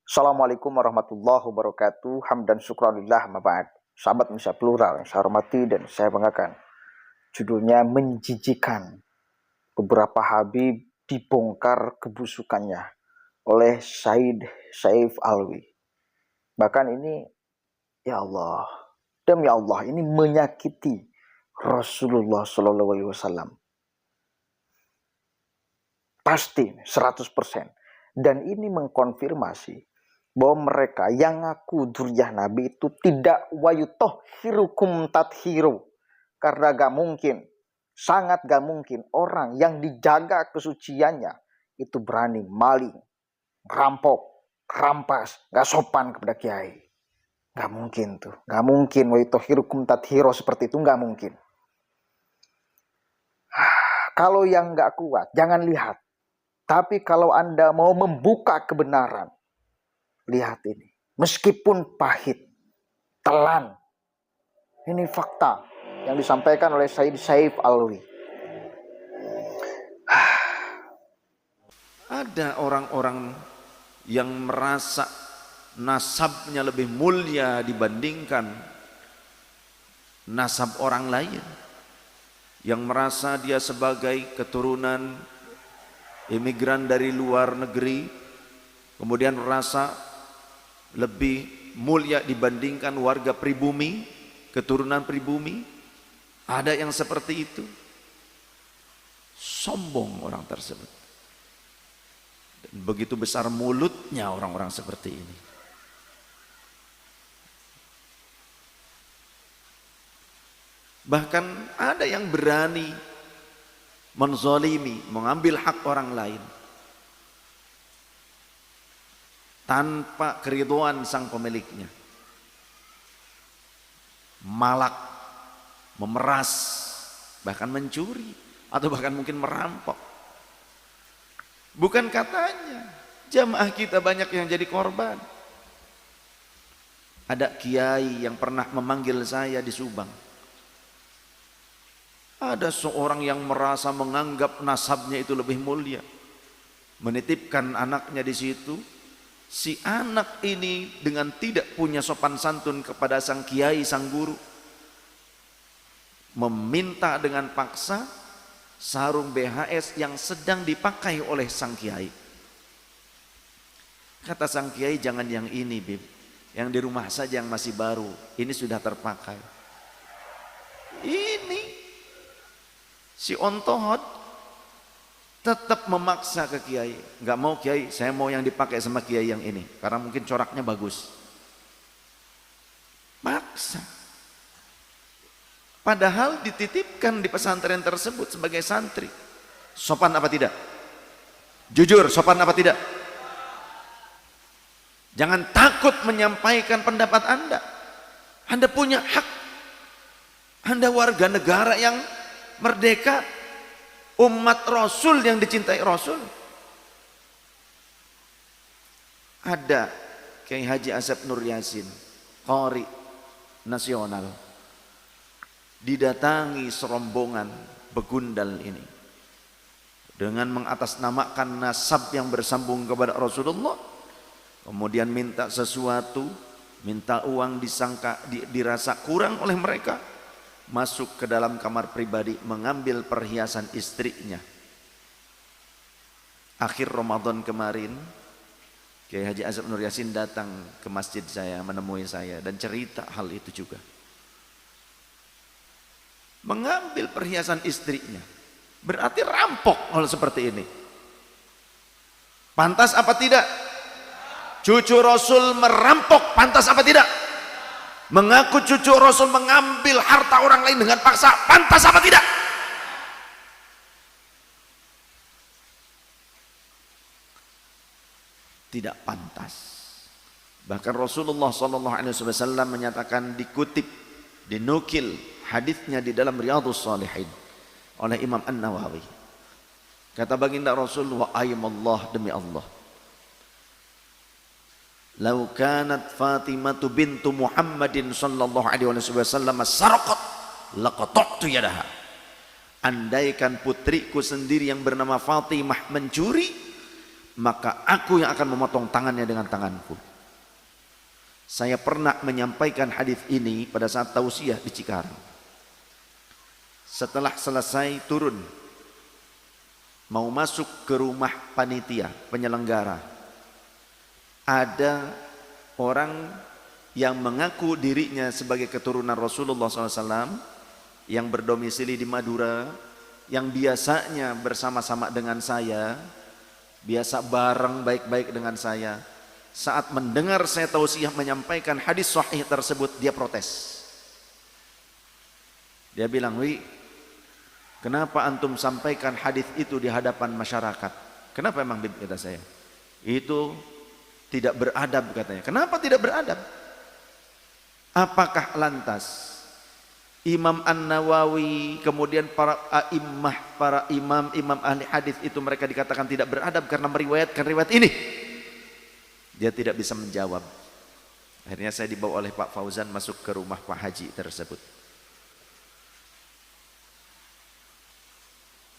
Assalamualaikum warahmatullahi wabarakatuh. Hamdan syukranillah maba'ad. Sahabat Indonesia Plural yang saya hormati dan saya banggakan. Judulnya menjijikan. Beberapa Habib dibongkar kebusukannya oleh Said Saif Alwi. Bahkan ini, ya Allah, demi Allah, ini menyakiti Rasulullah Shallallahu Alaihi Wasallam. Pasti 100%. Dan ini mengkonfirmasi bahwa mereka yang ngaku dzurriyyah Nabi itu tidak wayutahhirukum tathiru. Karena gak mungkin, sangat gak mungkin orang yang dijaga kesuciannya itu berani maling, rampok, rampas, gak sopan kepada kiai. Gak mungkin tuh, gak mungkin wayutahhirukum tathiru seperti itu, gak mungkin. Kalau yang gak kuat, jangan lihat. Tapi kalau Anda mau membuka kebenaran, lihat ini. Meskipun pahit, telan. Ini fakta yang disampaikan oleh Said Saif Alwi. Ada orang-orang yang merasa nasabnya lebih mulia dibandingkan nasab orang lain. Yang merasa dia sebagai keturunan imigran dari luar negeri, kemudian merasa lebih mulia dibandingkan warga pribumi, keturunan pribumi. Ada yang seperti itu. Sombong orang tersebut. Dan begitu besar mulutnya orang-orang seperti ini. Bahkan ada yang berani menzalimi, mengambil hak orang lain tanpa keridhaan sang pemiliknya. Malak, memeras, bahkan mencuri, atau bahkan mungkin merampok. Bukan katanya, jamaah kita banyak yang jadi korban. Ada kiai yang pernah memanggil saya di Subang. Ada seorang yang merasa menganggap nasabnya itu lebih mulia, menitipkan anaknya di situ. Si anak ini dengan tidak punya sopan santun kepada sang kiai, sang guru, meminta dengan paksa sarung BHS yang sedang dipakai oleh sang kiai. Kata sang kiai, jangan yang ini Bib, yang di rumah saja yang masih baru, ini sudah terpakai. Ini si ontohot tetap memaksa ke kiai. Nggak mau kiai, saya mau yang dipakai sama kiai yang ini, karena mungkin coraknya bagus. Maksa. Padahal dititipkan di pesantren tersebut sebagai santri. Sopan apa tidak? Jujur, sopan apa tidak? Jangan takut menyampaikan pendapat Anda. Anda punya hak. Anda warga negara yang merdeka, umat Rasul yang dicintai Rasul. Ada Kiai Haji Asep Nur Yasin, qari nasional, didatangi serombongan begundal ini dengan mengatasnamakan nasab yang bersambung kepada Rasulullah, kemudian minta sesuatu, minta uang, disangka dirasa kurang oleh mereka, masuk ke dalam kamar pribadi mengambil perhiasan istrinya. Akhir Ramadan kemarin Kiai Haji Asep Nur Yasin datang ke masjid saya, menemui saya dan cerita hal itu juga. Mengambil perhiasan istrinya berarti rampok hal seperti ini. Pantas apa tidak? Cucu Rasul merampok, pantas apa tidak? Mengaku cucu Rasul mengambil harta orang lain dengan paksa, pantas apa tidak? Tidak pantas. Bahkan Rasulullah SAW menyatakan, dikutip, dinukil hadisnya di dalam Riyadhus Shalihin oleh Imam An-Nawawi. Kata baginda Rasul, wa aymallah, demi Allah, lau kanat Fatimatu bintu Muhammadin sallallahu alaihi wasallam sarqat laqata'tu yadaha. Andaikan putriku sendiri yang bernama Fatimah mencuri, maka aku yang akan memotong tangannya dengan tanganku. Saya pernah menyampaikan hadis ini pada saat tausiah di Cikarang. Setelah selesai turun, mau masuk ke rumah panitia penyelenggara, ada orang yang mengaku dirinya sebagai keturunan Rasulullah SAW yang berdomisili di Madura, yang biasanya bersama-sama dengan saya, biasa bareng baik-baik dengan saya. Saat mendengar saya tausiah menyampaikan hadis sahih tersebut, dia protes. Dia bilang, "Wi, kenapa antum sampaikan hadis itu di hadapan masyarakat? Kenapa emang?" kata saya. "Itu tidak beradab," katanya. "Kenapa tidak beradab? Apakah lantas Imam An-Nawawi, kemudian para a'immah, para imam ahli hadis itu mereka dikatakan tidak beradab karena meriwayatkan riwayat ini?" Dia tidak bisa menjawab. Akhirnya saya dibawa oleh Pak Fauzan masuk ke rumah Pak Haji tersebut.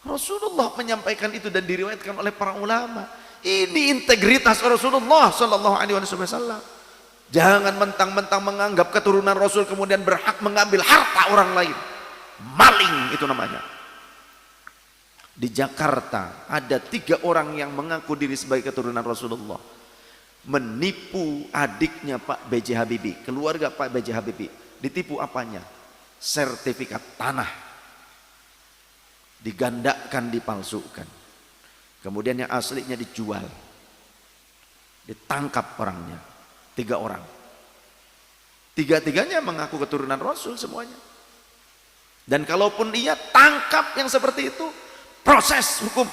Rasulullah menyampaikan itu dan diriwayatkan oleh para ulama. Ini integritas Rasulullah Sallallahu Alaihi Wasallam. Jangan mentang-mentang menganggap keturunan Rasul kemudian berhak mengambil harta orang lain. Maling itu namanya. Di Jakarta ada 3 orang yang mengaku diri sebagai keturunan Rasulullah, menipu adiknya Pak B.J. Habibie, keluarga Pak B.J. Habibie. Ditipu apanya? Sertifikat tanah. Digandakan, dipalsukan. Kemudian yang aslinya dijual. Ditangkap orangnya. 3 orang. 3-tiganya mengaku keturunan Rasul semuanya. Dan kalaupun dia tangkap yang seperti itu, proses hukum.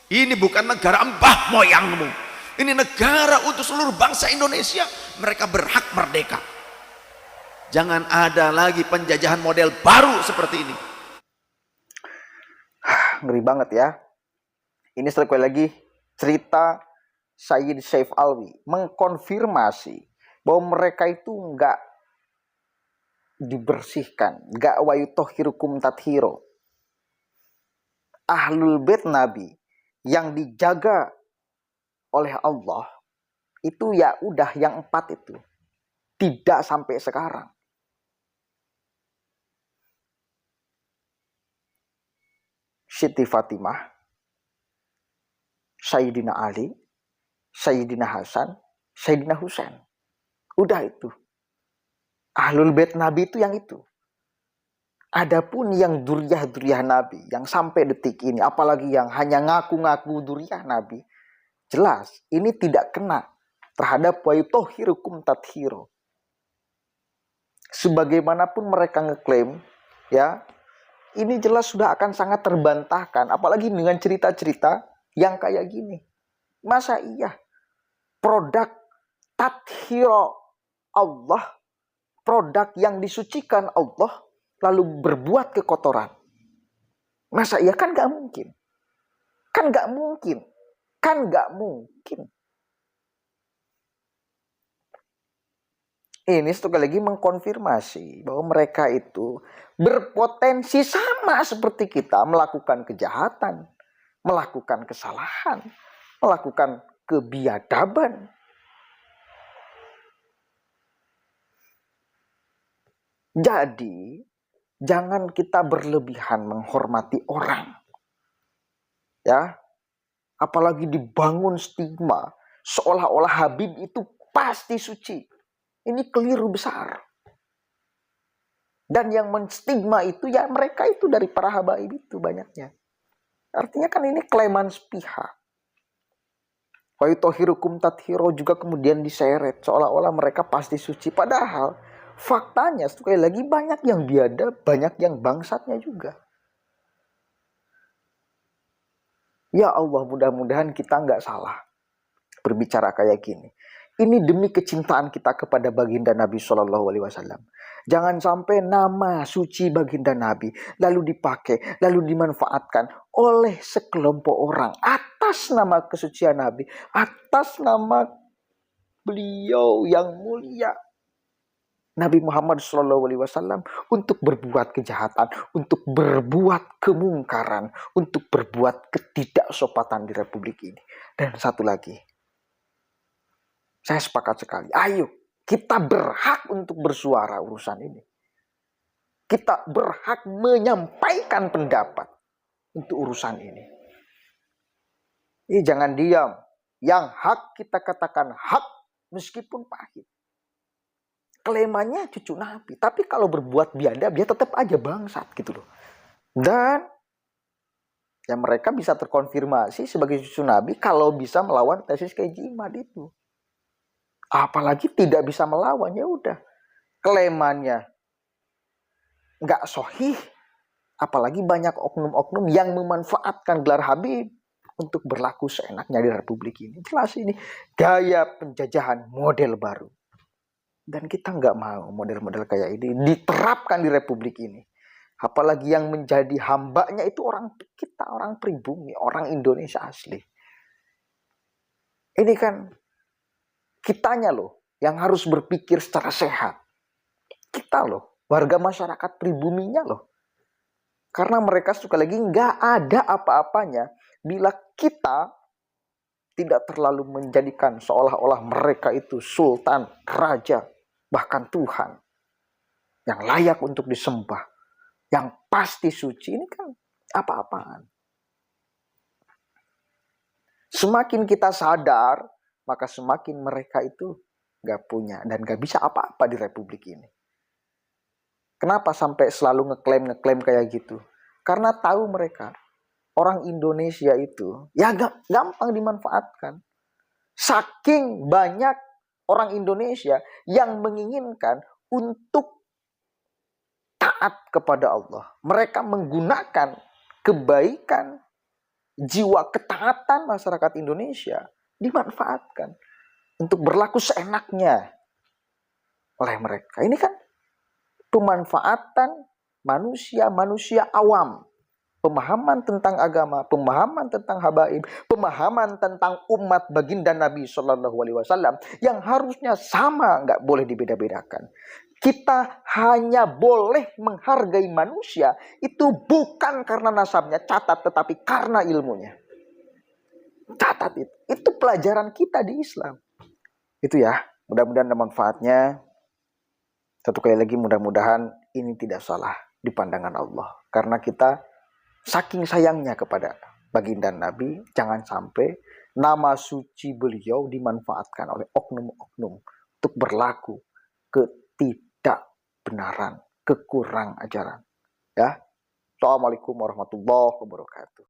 Ini bukan negara mbah moyangmu. Ini negara untuk seluruh bangsa Indonesia. Mereka berhak merdeka. Jangan ada lagi penjajahan model baru seperti ini. Ngeri banget ya. Ini sekali lagi cerita Sayyid Saif Alwi mengkonfirmasi bahwa mereka itu enggak dibersihkan, enggak wayutohirukum tathiro. Ahlul bait Nabi yang dijaga oleh Allah itu ya udah yang 4 itu tidak sampai sekarang. Siti Fatimah, Sayyidina Ali, Sayyidina Hasan, Sayyidina Husain. Udah itu. Ahlul bait Nabi itu yang itu. Adapun yang duriyah Nabi yang sampai detik ini, apalagi yang hanya ngaku-ngaku duriyah Nabi, jelas ini tidak kena terhadap wayutohirukum tathiro. Sebagaimanapun mereka ngeklaim, ya, ini jelas sudah akan sangat terbantahkan, apalagi dengan cerita-cerita yang kayak gini. Masa iya produk tathiro Allah, produk yang disucikan Allah, lalu berbuat kekotoran? Masa iya? Kan gak mungkin. Kan gak mungkin. Kan gak mungkin. Ini sekali lagi mengkonfirmasi bahwa mereka itu berpotensi sama seperti kita melakukan kejahatan, melakukan kesalahan, melakukan kebiadaban. Jadi, jangan kita berlebihan menghormati orang. Ya, apalagi dibangun stigma seolah-olah Habib itu pasti suci. Ini keliru besar. Dan yang menstigma itu ya mereka itu dari para habaib itu banyaknya. Artinya kan ini kelaiman sepihak. Wa yutahhirukum tathhiro juga kemudian diseret seolah-olah mereka pasti suci. Padahal faktanya sekali lagi banyak yang biadab, banyak yang bangsatnya juga. Ya Allah, mudah-mudahan kita nggak salah berbicara kayak gini. Ini demi kecintaan kita kepada baginda Nabi Shallallahu Alaihi Wasallam. Jangan sampai nama suci baginda Nabi lalu dipakai, lalu dimanfaatkan oleh sekelompok orang atas nama kesucian Nabi, atas nama beliau yang mulia. Nabi Muhammad SAW untuk berbuat kejahatan, untuk berbuat kemungkaran, untuk berbuat ketidaksopatan di Republik ini. Dan satu lagi, saya sepakat sekali. Ayo, kita berhak untuk bersuara urusan ini. Kita berhak menyampaikan pendapat untuk urusan ini. Ini jangan diam. Yang hak kita katakan hak meskipun pahit. Kelemannya cucu Nabi. Tapi kalau berbuat biadab, dia tetap aja bangsat gitu loh. Dan ya mereka bisa terkonfirmasi sebagai cucu Nabi kalau bisa melawan tesis kayak Jimad itu. Apalagi tidak bisa melawan, ya udah. Kelemannya nggak sahih. Apalagi banyak oknum-oknum yang memanfaatkan gelar Habib untuk berlaku seenaknya di Republik ini. Jelas ini gaya penjajahan model baru. Dan kita nggak mau model-model kayak ini diterapkan di Republik ini. Apalagi yang menjadi hambanya itu orang kita, orang pribumi, orang Indonesia asli. Ini kan kitanya loh yang harus berpikir secara sehat. Kita loh, warga masyarakat pribuminya loh. Karena mereka sekali lagi nggak ada apa-apanya bila kita tidak terlalu menjadikan seolah-olah mereka itu sultan, raja, bahkan Tuhan yang layak untuk disembah, yang pasti suci. Ini kan apa-apaan. Semakin kita sadar, maka semakin mereka itu gak punya dan gak bisa apa-apa di Republik ini. Kenapa sampai selalu ngeklaim kayak gitu? Karena tahu mereka, orang Indonesia itu ya gampang dimanfaatkan. Saking banyak orang Indonesia yang menginginkan untuk taat kepada Allah. Mereka menggunakan kebaikan, jiwa ketaatan masyarakat Indonesia dimanfaatkan untuk berlaku seenaknya oleh mereka. Ini kan pemanfaatan manusia awam. Pemahaman tentang agama, pemahaman tentang habaib, pemahaman tentang umat baginda Nabi SAW yang harusnya sama, nggak boleh dibeda-bedakan. Kita hanya boleh menghargai manusia itu bukan karena nasabnya, catat, tetapi karena ilmunya. Catat itu. Itu pelajaran kita di Islam. Itu ya, mudah-mudahan ada manfaatnya. Satu kali lagi mudah-mudahan ini tidak salah di pandangan Allah. Karena kita saking sayangnya kepada baginda Nabi, jangan sampai nama suci beliau dimanfaatkan oleh oknum-oknum untuk berlaku ketidakbenaran, kekurang ajaran. Ya. Assalamualaikum warahmatullahi wabarakatuh.